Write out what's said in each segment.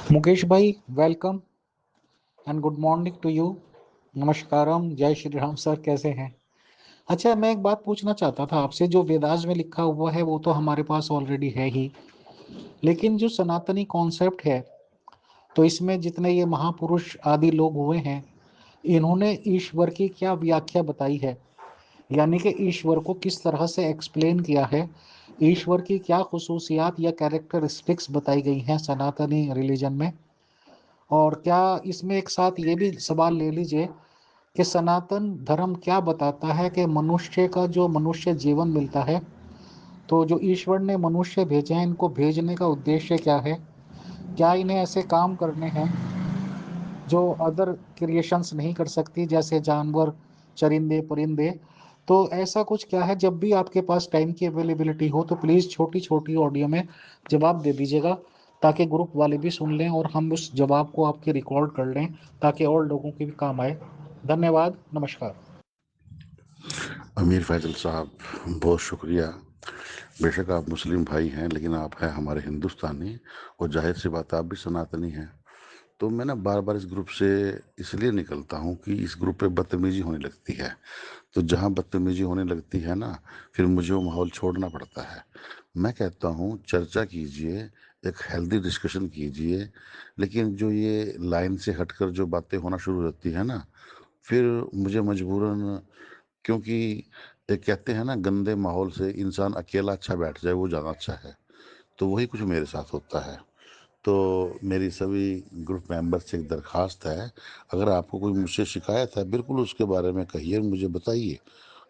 मुकेश भाई, welcome and good morning to you. नमस्कारम, जय श्री राम सर, कैसे हैं? अच्छा, मैं एक बात पूछना चाहता था आपसे। जो वेदास में लिखा हुआ है वो तो हमारे पास ऑलरेडी है ही, लेकिन जो सनातनी कॉन्सेप्ट है, तो इसमें जितने ये महापुरुष आदि लोग हुए हैं, इन्होंने ईश्वर की क्या व्याख्या बताई है? यानी कि ईश्वर को किस तरह से एक्सप्लेन किया है? ईश्वर की क्या खुसूसियात या कैरेक्टरिस्टिक्स बताई गई हैं सनातनी रिलीजन में? और क्या इसमें एक साथ ये भी सवाल ले लीजिए कि सनातन धर्म क्या बताता है कि मनुष्य का जो मनुष्य जीवन मिलता है, तो जो ईश्वर ने मनुष्य भेजे हैं, इनको भेजने का उद्देश्य क्या है? क्या इन्हें ऐसे काम करने हैं जो अदर क्रिएशंस नहीं कर सकती, जैसे जानवर, चरिंदे परिंदे? तो ऐसा कुछ क्या है? जब भी आपके पास टाइम की अवेलेबिलिटी हो तो प्लीज़ छोटी छोटी ऑडियो में जवाब दे दीजिएगा, ताकि ग्रुप वाले भी सुन लें और हम उस जवाब को आपके रिकॉर्ड कर लें, ताकि और लोगों के भी काम आए। धन्यवाद, नमस्कार। अमीर फैजल साहब, बहुत शुक्रिया। बेशक आप मुस्लिम भाई हैं, लेकिन आप हैं हमारे हिंदुस्तानी, और जाहिर सी बात आप भी सनातनी हैं। तो मैं ना बार बार इस ग्रुप से इसलिए निकलता हूँ कि इस ग्रुप पे बदतमीजी होने लगती है। तो जहाँ बदतमीजी होने लगती है ना, फिर मुझे वो माहौल छोड़ना पड़ता है। मैं कहता हूँ चर्चा कीजिए, एक हेल्दी डिस्कशन कीजिए, लेकिन जो ये लाइन से हटकर जो बातें होना शुरू होती है ना, फिर मुझे मजबूरन, क्योंकि एक कहते हैं ना, गंदे माहौल से इंसान अकेला अच्छा बैठ जाए वो ज़्यादा अच्छा है। तो वही कुछ मेरे साथ होता है। तो मेरी सभी ग्रुप मेंबर से एक दरखास्त है, अगर आपको कोई मुझसे शिकायत है, बिल्कुल उसके बारे में कहिए, मुझे बताइए,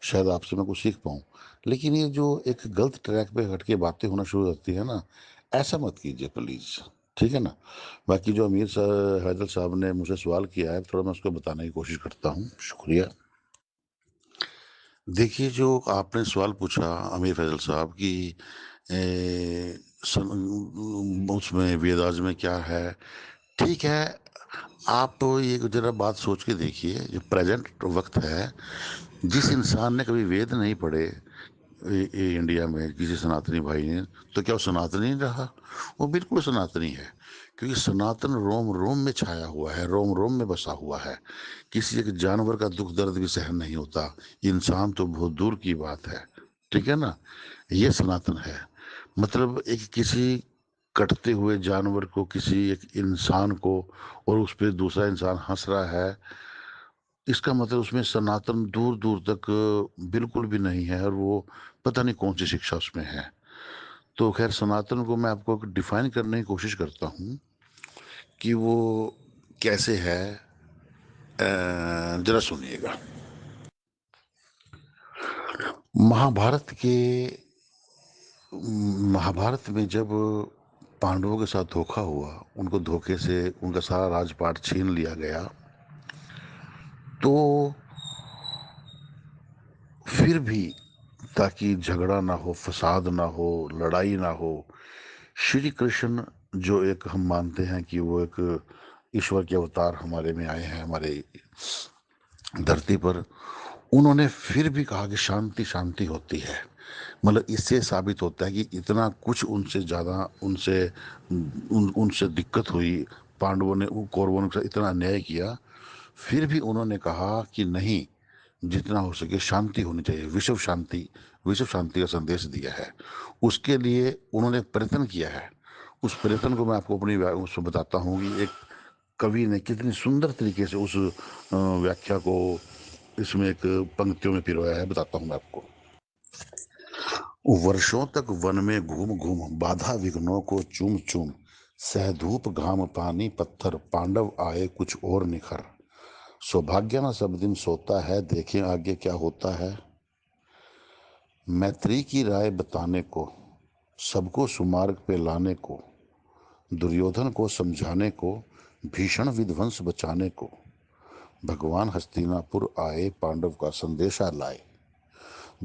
शायद आपसे मैं कुछ सीख पाऊँ। लेकिन ये जो एक गलत ट्रैक पे हट के बातें होना शुरू होती है ना, ऐसा मत कीजिए प्लीज़। ठीक है ना? बाकी जो हैदर साहब ने मुझे सवाल किया है, थोड़ा मैं उसको बताने की कोशिश करता हूँ। शुक्रिया। देखिए, जो आपने सवाल पूछा अमीर फैजल साहब कि उसमें वेदाज में क्या है। ठीक है, आप तो ये जरा बात सोच के देखिए, जो प्रेजेंट वक्त है, जिस इंसान ने कभी वेद नहीं पढ़े इंडिया में किसी सनातनी भाई ने, तो क्या वो सनातनी नहीं रहा? वो बिल्कुल सनातनी है, क्योंकि सनातन रोम रोम में छाया हुआ है, रोम रोम में बसा हुआ है। किसी एक जानवर का दुख दर्द भी सहन नहीं होता, इंसान तो बहुत दूर की बात है। ठीक है ना? ये सनातन है। मतलब एक किसी कटते हुए जानवर को, किसी एक इंसान को, और उस पर दूसरा इंसान हंस रहा है, इसका मतलब उसमें सनातन दूर दूर तक बिल्कुल भी नहीं है, और वो पता नहीं कौन सी शिक्षा उसमें है। तो खैर, सनातन को मैं आपको डिफाइन करने की कोशिश करता हूँ कि वो कैसे है। जरा सुनिएगा। महाभारत के महाभारत में जब पांडवों के साथ धोखा हुआ, उनको धोखे से उनका सारा राजपाट छीन लिया गया, तो फिर भी, ताकि झगड़ा ना हो, फसाद ना हो, लड़ाई ना हो, श्री कृष्ण, जो एक हम मानते हैं कि वो एक ईश्वर के अवतार हमारे में आए हैं, हमारे धरती पर, उन्होंने फिर भी कहा कि शांति शांति होती है। मतलब इससे साबित होता है कि इतना कुछ उनसे ज़्यादा, उनसे दिक्कत हुई, पांडवों ने कौरवों के साथ इतना अन्याय किया, फिर भी उन्होंने कहा कि नहीं, जितना हो सके शांति होनी चाहिए, विश्व शांति का संदेश दिया है। उसके लिए उन्होंने प्रयत्न किया है। उस प्रयत्न को मैं आपको अपनी उसमें बताता हूँ कि एक कवि ने कितनी सुंदर तरीके से उस व्याख्या को इसमें एक पंक्तियों में पिरोया है, बताता हूँ मैं आपको। वर्षों तक वन में घूम घूम, बाधा विघ्नों को चूम चूम, सह धूप घाम पानी पत्थर, पांडव आए कुछ और निखर। सौभाग्य न सब दिन सोता है, देखें आगे क्या होता है। मैत्री की राय बताने को, सबको सुमार्ग पे लाने को, दुर्योधन को समझाने को, भीषण विध्वंस बचाने को, भगवान हस्तिनापुर आए, पांडव का संदेशा लाए।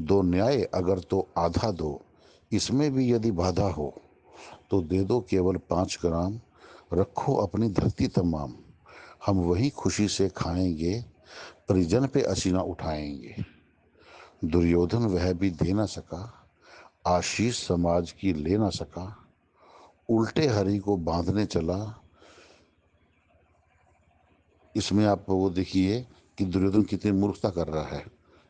दो न्याय अगर तो आधा दो, इसमें भी यदि बाधा हो, तो दे दो केवल 5 ग्राम, रखो अपनी धरती तमाम, हम वही खुशी से खाएंगे, परिजन पे असीना उठाएंगे। दुर्योधन वह भी दे ना सका, आशीष समाज की ले ना सका, उल्टे हरि को बांधने चला, इसमें आप वो देखिए कि दुर्योधन कितनी मूर्खता कर रहा है।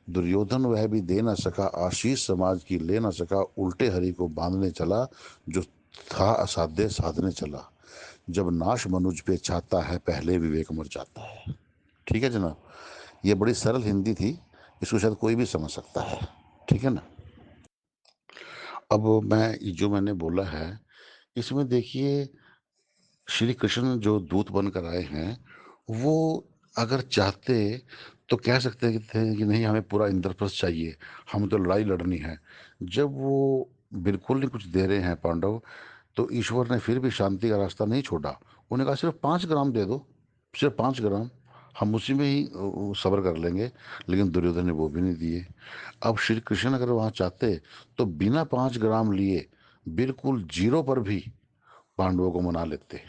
दुर्योधन वह भी दे न सका आशीष समाज की ले न सका, उल्टे हरि को बांधने चला, जो था असाध्य साधने चला। जब नाश मनुज पे चाहता है, पहले विवेक मर जाता है। ठीक है जनाब, ये बड़ी सरल हिंदी थी, इसको शायद कोई भी समझ सकता है। ठीक है ना। अब जो मैंने बोला है, इसमें देखिए श्री कृष्ण जो दूत बनकर आए हैं, वो अगर चाहते तो कह सकते थे कि नहीं, हमें पूरा इंद्रप्रस्थ चाहिए, हमें तो लड़ाई लड़नी है। जब वो बिल्कुल नहीं कुछ दे रहे हैं पांडव, तो ईश्वर ने फिर भी शांति का रास्ता नहीं छोड़ा। उन्हें कहा सिर्फ 5 ग्राम दे दो, सिर्फ 5 ग्राम, हम उसी में ही सब्र कर लेंगे। लेकिन दुर्योधन ने वो भी नहीं दिए। अब श्री कृष्ण अगर वहाँ चाहते तो बिना 5 ग्राम लिए बिल्कुल जीरो पर भी पांडवों को मना लेते।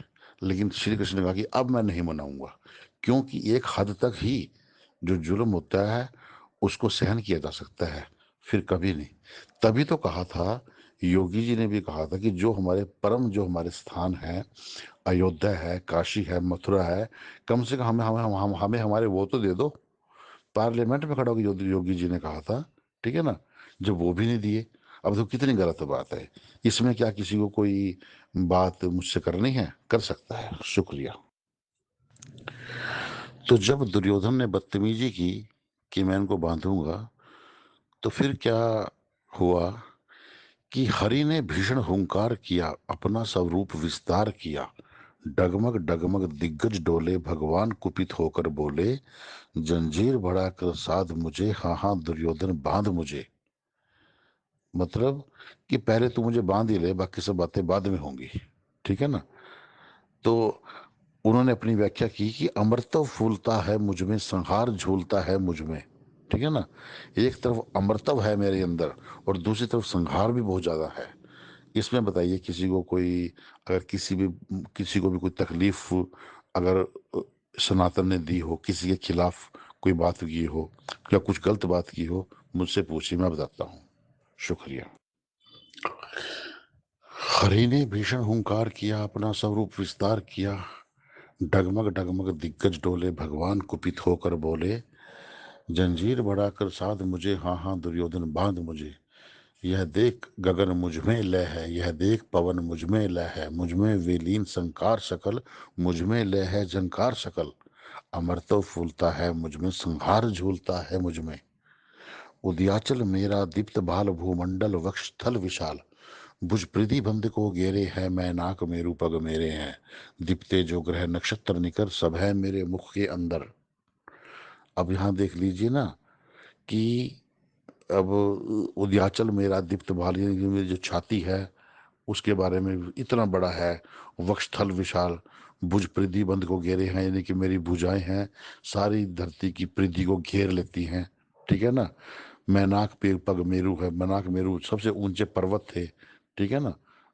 लेकिन श्री कृष्ण ने कहा कि अब मैं नहीं मनाऊंगा, क्योंकि एक हद तक ही जो जुल्म होता है उसको सहन किया जा सकता है, फिर कभी नहीं। तभी तो कहा था, योगी जी ने भी कहा था कि जो हमारे परम, जो हमारे स्थान है, अयोध्या है, काशी है, मथुरा है, कम से कम हमें हमारे वो तो दे दो। पार्लियामेंट में खड़ा होकर योगी जी ने कहा था। ठीक है ना। जब वो भी नहीं दिए, अब तो कितनी गलत बात है। इसमें क्या किसी को कोई बात मुझसे करनी है, कर सकता है। शुक्रिया। तो जब दुर्योधन ने बदतमीजी की कि मैं इनको बांधूंगा, तो फिर क्या हुआ कि हरि ने भीषण हुंकार किया, अपना स्वरूप विस्तार किया। डगमग डगमग दिग्गज डोले, भगवान कुपित होकर बोले, जंजीर बढ़ाकर साध मुझे, हाँ हाँ दुर्योधन बांध मुझे। मतलब कि पहले तू मुझे बांध ही ले, बाकी सब बातें बाद में होंगी। ठीक है ना। तो उन्होंने अपनी व्याख्या की कि अमृतव फूलता है मुझ में, संहार झूलता है मुझ में। ठीक है ना। एक तरफ अमृतव है मेरे अंदर, और दूसरी तरफ संहार भी बहुत ज्यादा है। इसमें बताइए, किसी को कोई, अगर किसी को भी कोई तकलीफ अगर सनातन ने दी हो, किसी के खिलाफ कोई बात की हो या कुछ गलत बात की हो, मुझसे पूछिए, मैं बताता हूँ। शुक्रिया। हरि ने भीषण हुंकार किया, अपना स्वरूप विस्तार किया। डगमग डगमग दिग्गज डोले, भगवान कुपित होकर बोले, जंजीर बढ़ाकर साध मुझे, हाँ हाँ दुर्योधन बांध मुझे। यह देख गगन मुझ में लय है, यह देख पवन मुझ में लय है, मुझ में विलीन संकार सकल, मुझ में लय है झंकार सकल। अमृतो फूलता है मुझ में, संहार झूलता है मुझ में। उदयाचल मेरा दीप्त भाल, भूमंडल वक्ष थल विशाल। भुज पृथ्वी बंध को घेरे है, मैं नाक मेरु पग मेरे हैं। दीप्ते जो ग्रह नक्षत्र निकर, सब है मेरे मुख के अंदर। अब यहाँ देख लीजिए ना कि अब उदयाचल मेरा दीप्त भाल, यानी कि मेरी जो छाती है उसके बारे में इतना बड़ा है। वक्षस्थल विशाल, भुज पृथ्वी बंध को घेरे हैं, यानी कि मेरी भुजाएं हैं सारी धरती की पृथ्वी को घेर लेती हैं। ठीक है ना। मैनाक पे पग मेरु है, मैनाक मेरु सबसे ऊंचे पर्वत थे। ठीक है ना।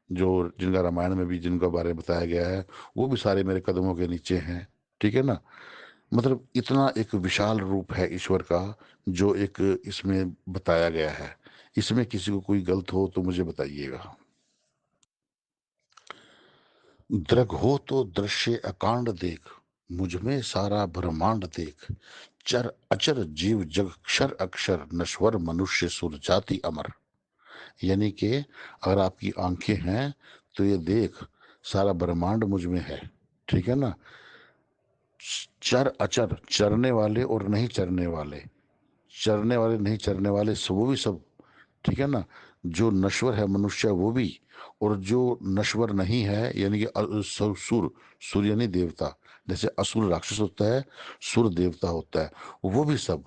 जो जिनका रामायण में भी जिनका बारे में बताया गया है, वो भी सारे मेरे कदमों के नीचे हैं। ठीक है ना। मतलब इतना एक विशाल रूप है ईश्वर का, जो एक इसमें बताया गया है। इसमें किसी को कोई गलत हो तो मुझे बताइएगा। दृग हो तो दृश्य अकांड देख, मुझ में सारा ब्रह्मांड देख। चर अचर जीव जग क्षर अक्षर, नश्वर मनुष्य सुर जाति अमर। यानी कि अगर आपकी आंखें हैं तो ये देख, सारा ब्रह्मांड मुझ में है। ठीक है ना। चर अचर, चरने वाले और नहीं चरने वाले, चरने वाले नहीं चरने वाले सब, वो भी सब। ठीक है ना। जो नश्वर है मनुष्य वो भी, और जो नश्वर नहीं है यानी कि सुर, सुर यानी देवता, जैसे असुर राक्षस होता है, सुर देवता होता है, वो भी सब।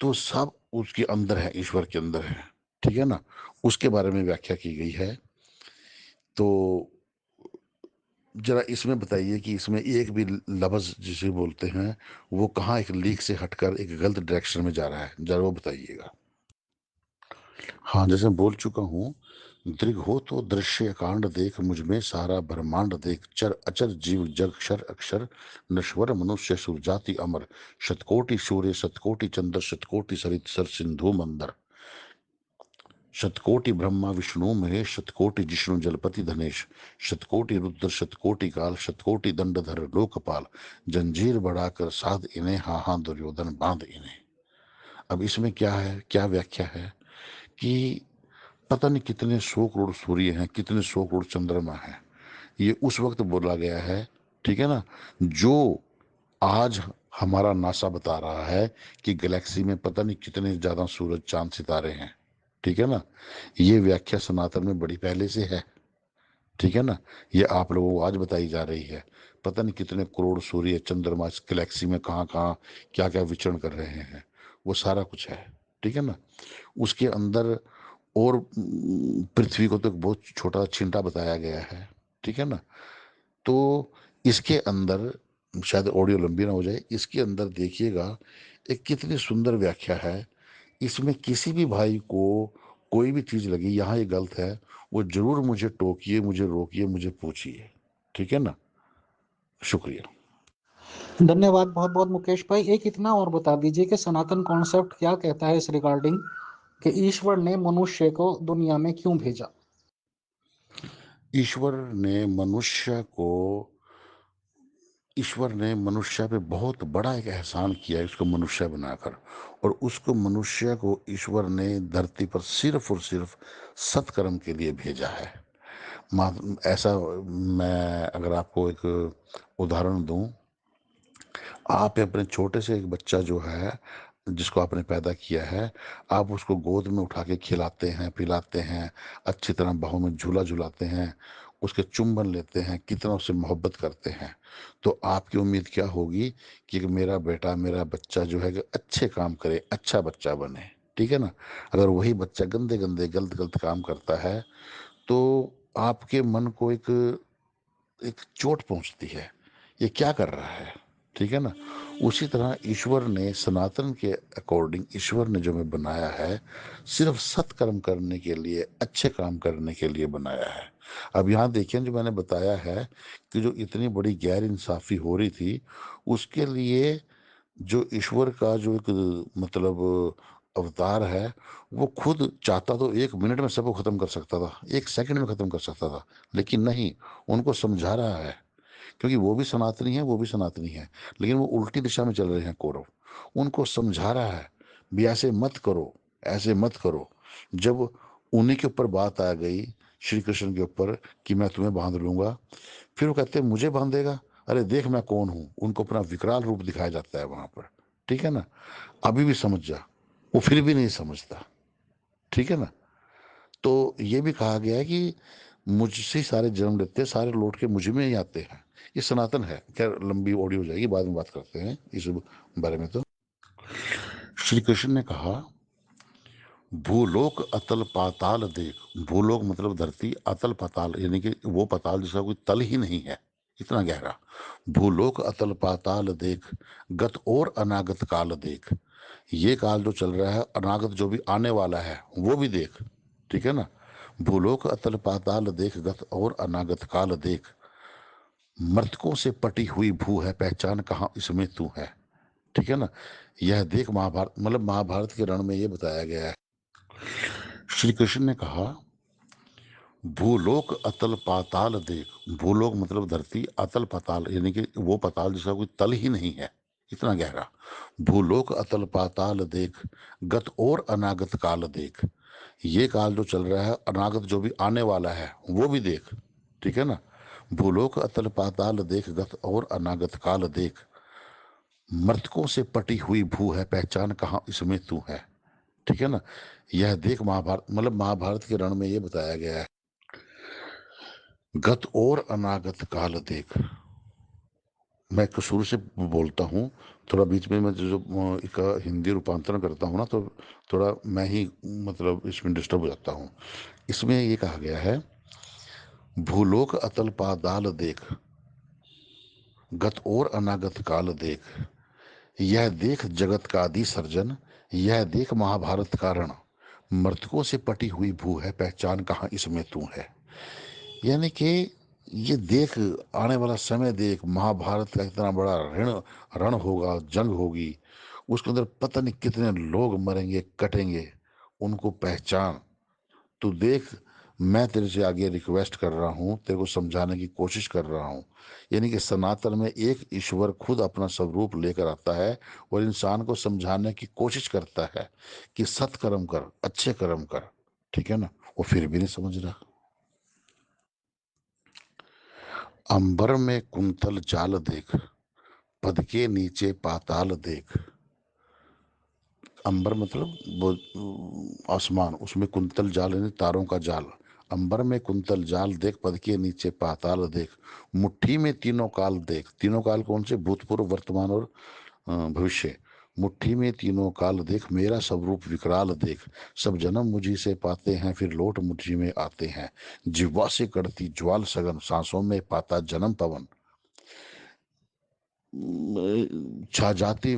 तो सब उसके अंदर है, ईश्वर के अंदर है। ठीक है ना। उसके बारे में व्याख्या की गई है। तो जरा इसमें बताइए कि इसमें एक भी लफ्ज जिसे बोलते हैं, वो कहाँ एक लीक से हटकर एक गलत डायरेक्शन में जा रहा है, जरा वो बताइएगा। हाँ, जैसे मैं बोल चुका हूँ, दृग हो तो दृश्य कांड देख, मुझ में सारा ब्रह्मांड देख। चर अचर जीव जग क्षर अक्षर, नश्वर मनुष्य सुर जाति अमर। शतकोटि सूर्य शतकोटि चंद्र, शतकोटि सरित सर सिंधु मंदर। शतकोटि ब्रह्मा विष्णु महेश, शतकोटि जिष्णु जलपति धनेश, शतकोटि रुद्र शतकोटि काल, शतकोटि दंडधर लोकपाल, जंजीर बढ़ाकर साध इन्हें, हाँ हाँ दुर्योधन बांध इन्हें। अब इसमें क्या है, क्या व्याख्या है कि पता नहीं कितने 100 करोड़ सूर्य हैं, कितने 100 करोड़ चंद्रमा हैं। ये उस वक्त बोला गया है, ठीक है ना, जो आज हमारा नासा बता रहा है कि गैलेक्सी में पता नहीं कितने ज्यादा सूरज चांद सितारे हैं, ठीक है ना। ये व्याख्या सनातन में बड़ी पहले से है, ठीक है ना। ये आप लोगों को आज बताई जा रही है। पता नहीं कितने करोड़ सूर्य चंद्रमा इस गैलेक्सी में कहाँ कहाँ क्या क्या विचरण कर रहे हैं, वो सारा कुछ है, ठीक है ना। उसके अंदर और पृथ्वी को तो एक बहुत छोटा छिंटा बताया गया है, ठीक है ना। तो इसके अंदर शायद ऑडियो लंबी ना हो जाए, इसके अंदर देखिएगा एक कितनी सुंदर व्याख्या है। इसमें किसी भी भाई को कोई भी चीज लगी यहाँ ये गलत है, वो जरूर मुझे टोकिए, मुझे रोकिए, मुझे पूछिए, ठीक है ना। शुक्रिया। धन्यवाद बहुत बहुत मुकेश भाई। एक इतना और बता दीजिए कि सनातन कॉन्सेप्ट क्या कहता है इस रिगार्डिंग कि ईश्वर ने मनुष्य को दुनिया में क्यों भेजा। ईश्वर ने मनुष्य को ईश्वर ने मनुष्य पे बहुत बड़ा एक एहसान किया है उसको मनुष्य बनाकर, और उसको मनुष्य को ईश्वर ने धरती पर सिर्फ और सिर्फ सत्कर्म के लिए भेजा है। ऐसा, मैं अगर आपको एक उदाहरण दूं, आप अपने छोटे से एक बच्चा जो है जिसको आपने पैदा किया है, आप उसको गोद में उठा के खिलाते हैं, पिलाते हैं, अच्छी तरह बाहों में झूला झुलाते हैं, उसके चुंबन लेते हैं, कितना उससे मोहब्बत करते हैं। तो आपकी उम्मीद क्या होगी कि मेरा बेटा, मेरा बच्चा जो है कि अच्छे काम करे, अच्छा बच्चा बने, ठीक है ना। अगर वही बच्चा गंदे गंदे गलत गलत काम करता है तो आपके मन को एक एक चोट पहुंचती है, ये क्या कर रहा है, ठीक है ना। उसी तरह ईश्वर ने सनातन के अकॉर्डिंग, ईश्वर ने जो हमें बनाया है सिर्फ सत्कर्म करने के लिए, अच्छे काम करने के लिए बनाया है। अब यहाँ देखिए, जो मैंने बताया है कि जो इतनी बड़ी गैर इंसाफी हो रही थी, उसके लिए जो ईश्वर का जो एक मतलब अवतार है, वो खुद चाहता तो 1 मिनट में सबको खत्म कर सकता था, 1 सेकंड में खत्म कर सकता था, लेकिन नहीं, उनको समझा रहा है। क्योंकि वो भी सनातनी है, वो भी सनातनी है, लेकिन वो उल्टी दिशा में चल रहे हैं कौरव। उनको समझा रहा है भी ऐसे मत करो, ऐसे मत करो। जब उन्हीं के ऊपर बात आ गई, श्री कृष्ण के ऊपर, कि मैं तुम्हें बांध लूंगा, फिर वो कहते हैं मुझे बांधेगा, अरे देख मैं कौन हूं। उनको अपना विकराल रूप दिखाया जाता है वहां पर, ठीक है ना। अभी भी समझ जा, वो फिर भी नहीं समझता, ठीक है ना। तो ये भी कहा गया है कि मुझसे ही सारे जन्म लेते हैं, सारे लौट के मुझ में ही आते हैं। ये सनातन है। खैर लंबी ऑडियो हो जाएगी, बाद में बात करते हैं इस बारे में। तो श्री कृष्ण ने कहा, भूलोक अतल पाताल देख। भूलोक मतलब धरती, अतल पाताल यानी कि वो पाताल जिसका कोई तल ही नहीं है, इतना गहरा। भूलोक अतल पाताल देख, गत और अनागत काल देख। ये काल जो चल रहा है, अनागत जो भी आने वाला है वो भी देख, ठीक है ना। भूलोक अतल पाताल देख, गत और अनागत काल देख। मृतकों से पटी हुई भू है, पहचान कहाँ इसमें तू है, ठीक है ना। यह देख महाभारत, मतलब महाभारत के रण में ये बताया गया है। श्री कृष्ण ने कहा, भूलोक अतल पाताल देख। भूलोक मतलब धरती, अतल पाताल यानी कि वो पाताल जिसका कोई तल ही नहीं है, इतना गहरा। भूलोक अतल पाताल देख, गत और अनागत काल देख। ये काल जो चल रहा है, अनागत जो भी आने वाला है वो भी देख, ठीक है ना। भूलोक अतल पाताल देख, गत और अनागत काल देख। मृतकों से पटी हुई भू है, पहचान कहाँ इसमें तू है, ठीक है ना। यह देख महाभारत, मतलब महाभारत के रण में ये बताया गया है। गत और अनागत काल देख। मैं शुरू से बोलता हूँ, थोड़ा बीच में मैं जो इसका हिंदी रूपांतरण करता हूँ ना, तो थोड़ा मैं ही मतलब इसमें डिस्टर्ब हो जाता हूँ। इसमें ये कहा गया है, भूलोक अतल पाताल देख, गत और अनागत काल देख। यह देख जगत का आदि सर्जन, यह देख महाभारत कारण। मृतकों से पटी हुई भू है, पहचान कहाँ इसमें तू है। यानी कि ये देख, आने वाला समय देख, महाभारत का इतना बड़ा रण रण होगा, जंग होगी, उसके अंदर पता नहीं कितने लोग मरेंगे, कटेंगे, उनको पहचान, तू देख, मैं तेरे से आगे रिक्वेस्ट कर रहा हूँ, तेरे को समझाने की कोशिश कर रहा हूँ। यानी कि सनातन में एक ईश्वर खुद अपना स्वरूप लेकर आता है और इंसान को समझाने की कोशिश करता है कि सत्कर्म कर, अच्छे कर्म कर। ठीक है ना? वो फिर भी नहीं समझ रहा। अंबर में कुंतल जाल देख, पद के नीचे पाताल देख। अंबर मतलब वो आसमान, उसमें कुंतल जाल यानी तारों का जाल। अंबर में कुंतल जाल देख, पद के नीचे पाताल देख, मुट्ठी में तीनों काल देख। तीनों काल कौन से? भूतपूर्व, वर्तमान और भविष्य। मुट्ठी में तीनों काल देख, मेरा स्वरूप विकराल देख। सब जन्म मुझी से पाते हैं, फिर लौट मुझी में आते हैं। जिह्वा से कड़ती ज्वाल सघन, सांसों में पाता जन्म पवन। छा जाती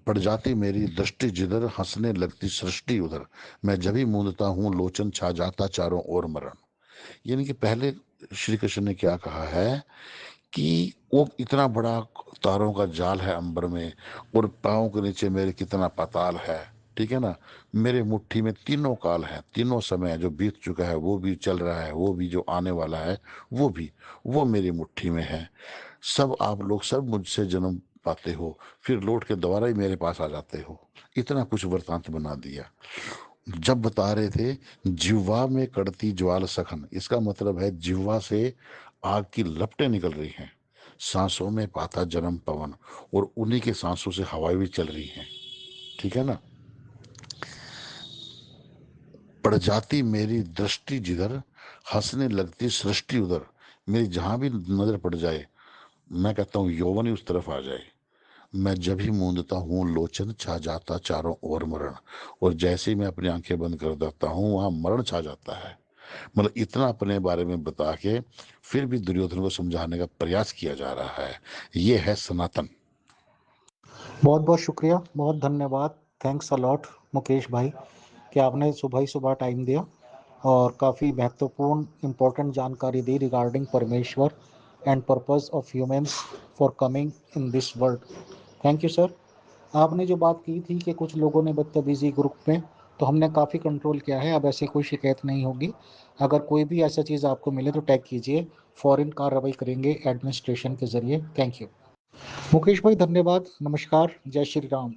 पड़ जाती मेरी दृष्टि जिधर, हंसने लगती सृष्टि उधर। मैं जब भी मूंदता हूँ लोचन, छा जाता चारों ओर मरण। यानी कि पहले श्री कृष्ण ने क्या कहा है कि वो इतना बड़ा तारों का जाल है अंबर में, और पाँव के नीचे मेरे कितना पाताल है। ठीक है ना? मेरे मुट्ठी में तीनों काल है, तीनों समय, जो बीत चुका है वो भी, चल रहा है वो भी, जो आने वाला है वो भी, वो मेरी मुट्ठी में है। सब आप लोग सब मुझसे जन्म पाते हो, फिर लौट के दोबारा ही मेरे पास आ जाते हो। इतना कुछ वृतांत बना दिया। जब बता रहे थे जिह्वा में कड़ती ज्वाल सखन, इसका मतलब है जिह्वा से आग की लपटें निकल रही हैं, सांसों में पाता जन्म पवन, और उन्हीं के सांसों से हवाएं भी चल रही हैं। ठीक है ना? पड़ जाती मेरी दृष्टि जिधर, हंसने लगती सृष्टि उधर। मेरी जहां भी नजर पड़ जाए, मैं कहता हूँ यौवन ही उस तरफ आ जाए। मैं जब ही मूंदता हूँ लोचन, छा जाता चारों ओर मरण। और जैसे ही मैं अपनी आंखें बंद कर देता हूँ, वहां मरण छा जाता है। मतलब इतना अपने बारे में बता के फिर भी दुर्योधन को समझाने का प्रयास किया जा रहा है। ये है सनातन। बहुत बहुत शुक्रिया, बहुत धन्यवाद। थैंक्स अलॉट मुकेश भाई कि आपने सुबह ही सुबह टाइम दिया और काफ़ी महत्वपूर्ण इम्पोर्टेंट जानकारी दी रिगार्डिंग परमेश्वर and purpose of humans for coming in this world. Thank you sir. आपने जो बात की थी कि कुछ लोगों ने बदतमीजी ग्रुप में, तो हमने काफ़ी कंट्रोल किया है, अब ऐसी कोई शिकायत नहीं होगी। अगर कोई भी ऐसा चीज़ आपको मिले तो टैग कीजिए, फौरन कार्रवाई करेंगे एडमिनिस्ट्रेशन के ज़रिए। थैंक यू मुकेश भाई, धन्यवाद, नमस्कार, जय श्री राम।